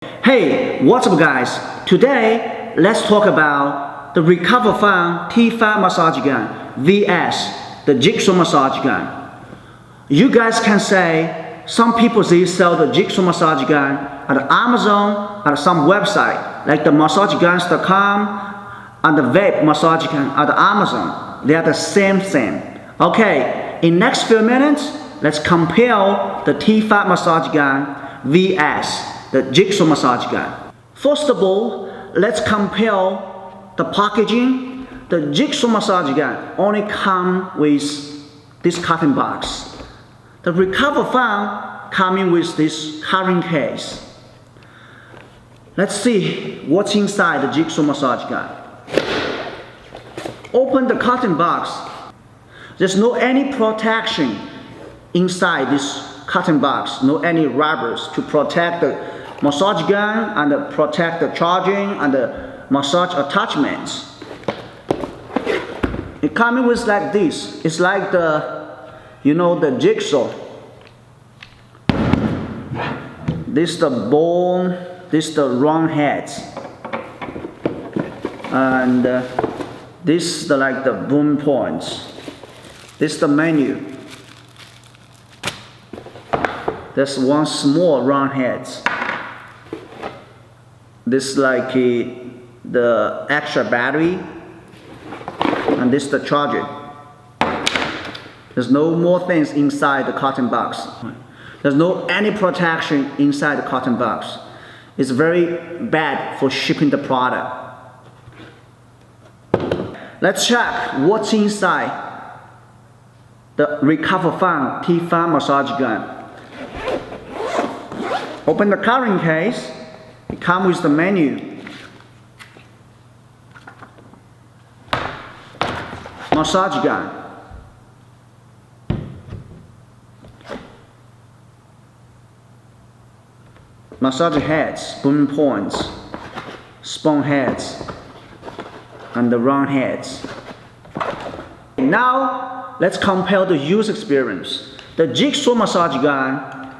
Hey, what's up guys? Today, let's talk about the Recoverfun T5 massage gun vs the Jigsaw massage gun. You guys can say, some people they sell the Jigsaw massage gun at Amazon, at some website, like the massageguns.com and the Vybe Massage Gun at Amazon. They are the same thing. Okay, in next few minutes, let's compare the T5 massage gun vs the Jigsaw massage gun. First of all, let's compare the packaging. The Jigsaw massage gun only comes with this carton box. The Recoverfun coming with this carrying case. Let's see what's inside the Jigsaw massage gun. Open the carton box. There's no any protection inside this carton box. No any rubbers to protect the massage gun and protect the charging and the massage attachments. It comes with like this. It's like the jigsaw. This the bone. This the round heads. And this the like the boom points. This the menu. There's one small round heads. This like the extra battery, and this the charger. There's no more things inside the carton box. There's no any protection inside the carton box. It's very bad for shipping the product. Let's check what's inside the Recoverfun T5 massage gun. Open the carrying case. It comes with the menu. Massage gun. Massage heads, boom points, sponge heads, and the round heads. Now, let's compare the use experience. The Jigsaw massage gun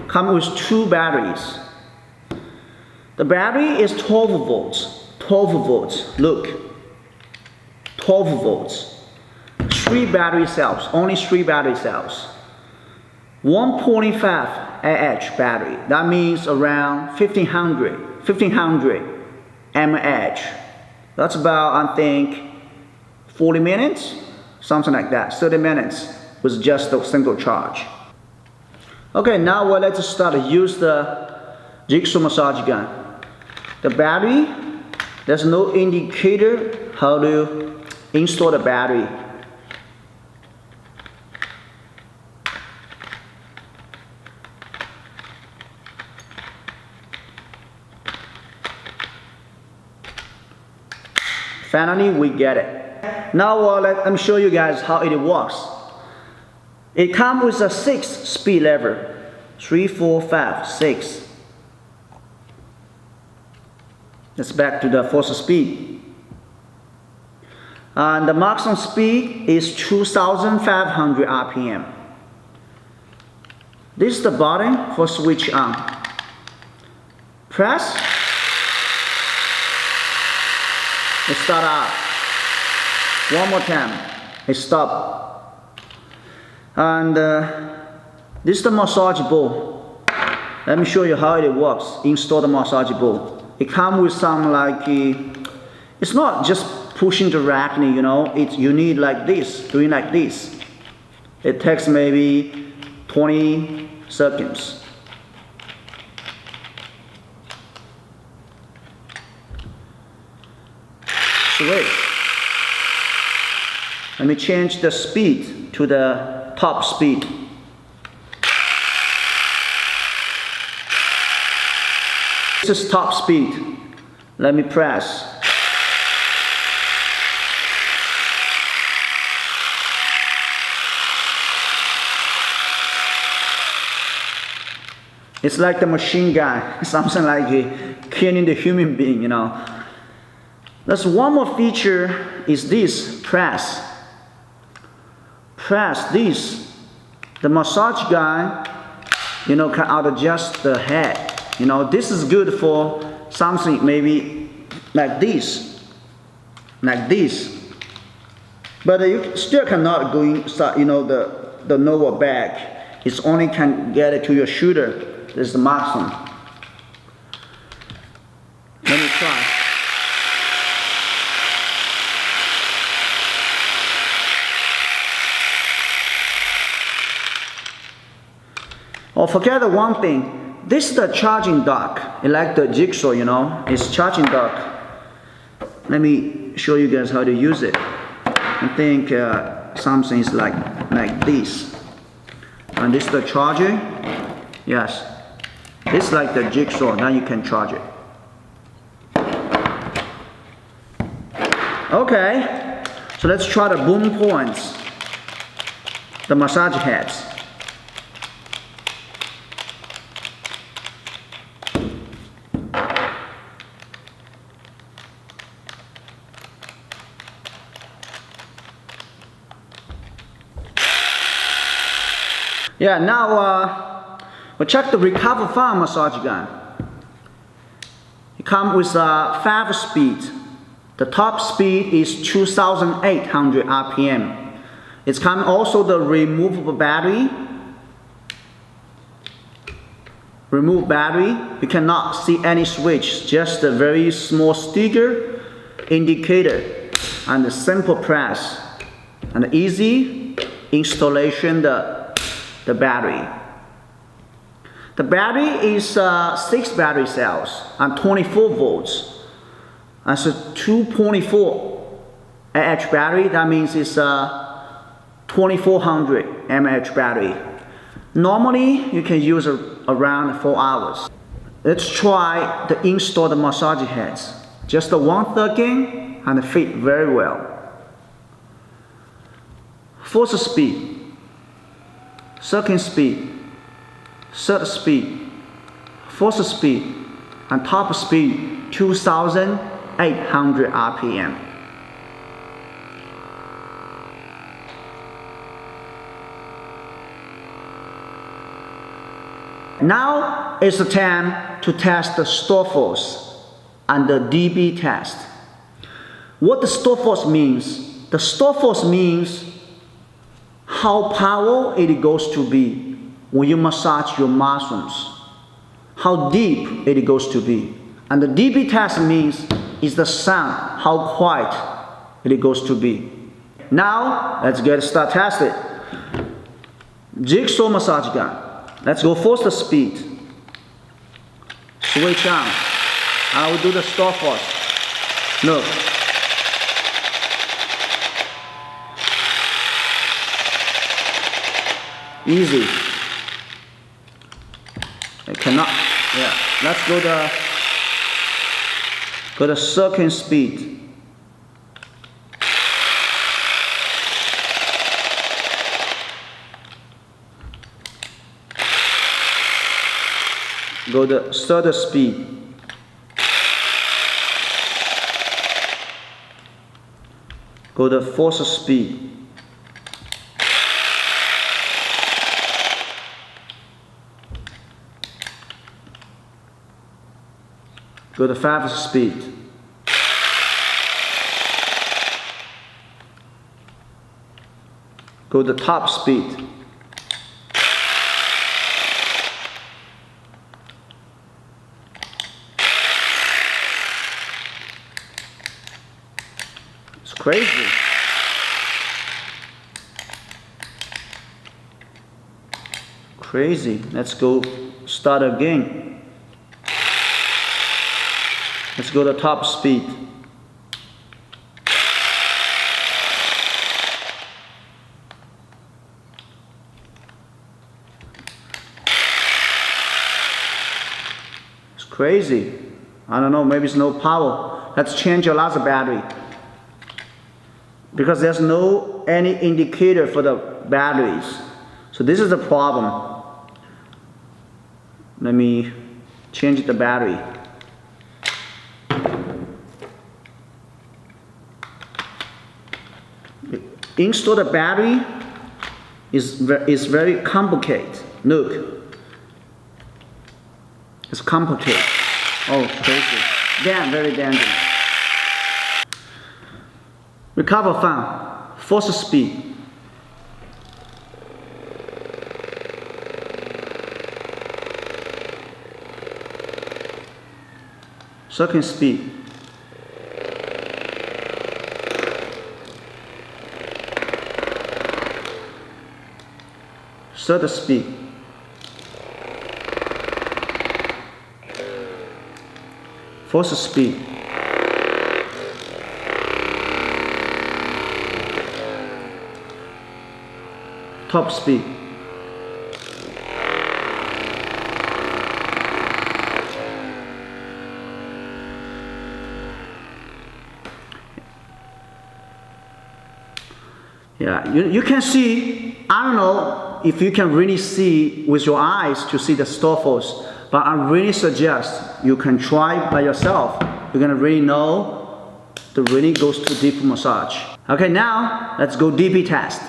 comes with two batteries. The battery is 12 volts. 12 volts. Look. 12 volts. 3 battery cells. Only 3 battery cells. 1.5 Ah battery. That means around 1500 mAh. That's about, I think, 40 minutes. Something like that. 30 minutes with just a single charge. Okay, now let's start to use the Jigsaw massage gun. The battery, there's no indicator how to install the battery. Finally, we get it. Now let me show you guys how it works. It comes with a 6 speed lever. 3, 4, 5, 6. Let's back to the first speed. And the maximum speed is 2500 RPM. This is the button for switch on. Press. It start up. One more time. It stop. And this is the massage ball. Let me show you how it works. Install the massage ball. It comes with some like, it's not just pushing directly, you need like this, doing like this. It takes maybe 20 seconds. Switch. Let me change the speed to the top speed. This is top speed. Let me press. It's like the machine gun, something like killing the human being, There's one more feature is this, press. Press this. The massage gun, can adjust the head. You know, this is good for something maybe like this, but you still cannot go inside, you know, the lower back. It's only can get it to your shoulder. This is the Maxium. Let me try. Oh, forget the one thing. This is the charging dock. It's like the Jigsaw, you know. It's charging dock. Let me show you guys how to use it. I think something is like this. And this is the charger. Yes. This is like the Jigsaw. Now you can charge it. Okay. So let's try the boom points. The massage heads. Yeah, now we'll check the Recoverfun massage gun. It comes with 5 speeds. The top speed is 2,800 RPM. It's come also the removable battery. Remove battery. You cannot see any switch, just a very small sticker indicator and a simple press and easy installation. The battery. The battery is 6 battery cells and 24 volts. That's a 2.4 Ah battery. That means it's a 2400 mAh battery. Normally you can use around 4 hours. Let's try to install the massage heads. Just the 1 second and fit very well. First speed. Second speed, third speed, fourth speed, and top speed 2,800 RPM. Now is the time to test the store force and the dB test. What the store force means? The store force means how powerful it goes to be when you massage your muscles, how deep it goes to be. And the dB test means is the sound, how quiet it goes to be. Now let's get started tested. Jigsaw massage gun. Let's go first speed. Switch on. I will do the store force. Look. Easy. I cannot. Yeah. Let's go the second speed. Go the third speed. Go the fourth speed. Go to 5th speed. Go to top speed. It's crazy. Crazy. Let's go start again. Let's go to top speed. It's crazy. I don't know, maybe it's no power. Let's change your last battery. Because there's no any indicator for the batteries. So this is the problem. Let me change the battery. Install the battery is very complicated. Look, It's complicated. Oh, crazy. Damn, very dangerous. Recoverfun, force speed. Second speed. Third speed. Fourth speed. Top speed. Yeah, you can see, I don't know if you can really see with your eyes to see the store force, but I really suggest you can try by yourself. You're gonna really know the really goes to deep massage. Okay, now let's go DP test.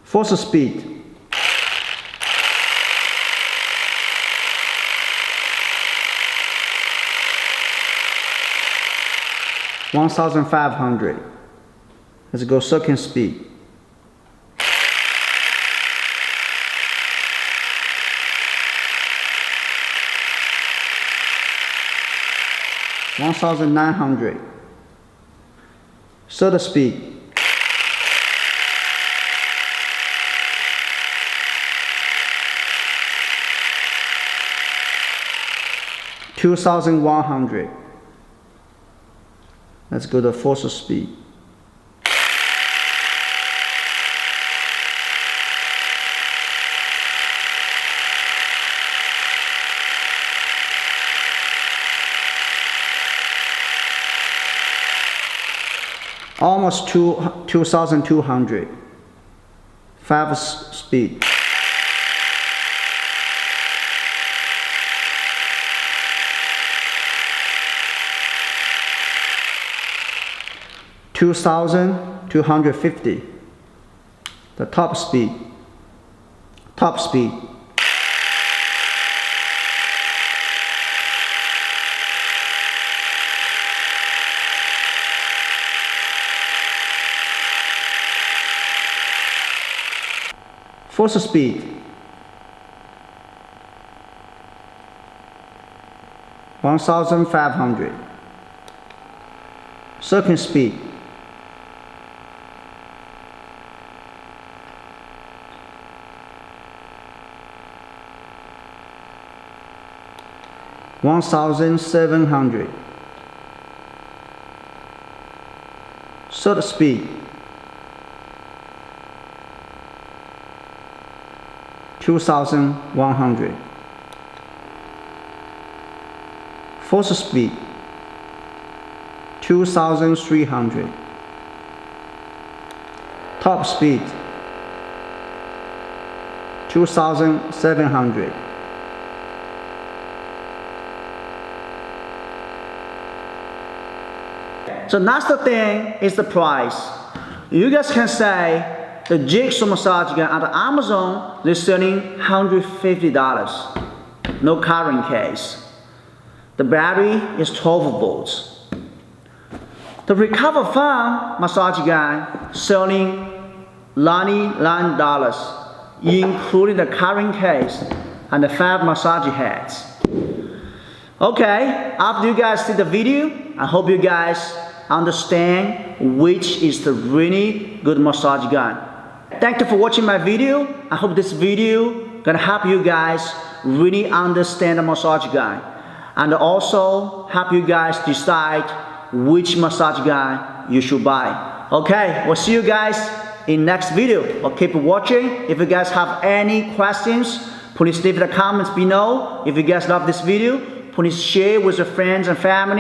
Force speed. $1,500. Let's go second speed. $1,900. Third speed. $2,100. Let's go to fourth speed. Almost 2,200. Fifth speed. $2,250. The top speed. Top speed. Fourth speed. $1,500. Second speed. $1,700. Third speed. $2,100. Fourth speed. $2,300. Top speed. $2,700. so that's the thing is the price. You guys can say the Jigsaw Massage Gun at Amazon, they're selling $150. No carrying case. The battery is 12 volts. The Recoverfun massage gun selling $99, including the carrying case and the 5 massage heads. Okay, after you guys see the video, I hope you guys understand which is the really good massage gun. Thank you for watching my video. I hope this video gonna help you guys really understand the massage gun and also help you guys decide which massage gun you should buy. Okay, we'll see you guys in next video. Well, keep watching. If you guys have any questions, please leave the comments below. If you guys love this video, please share with your friends and family.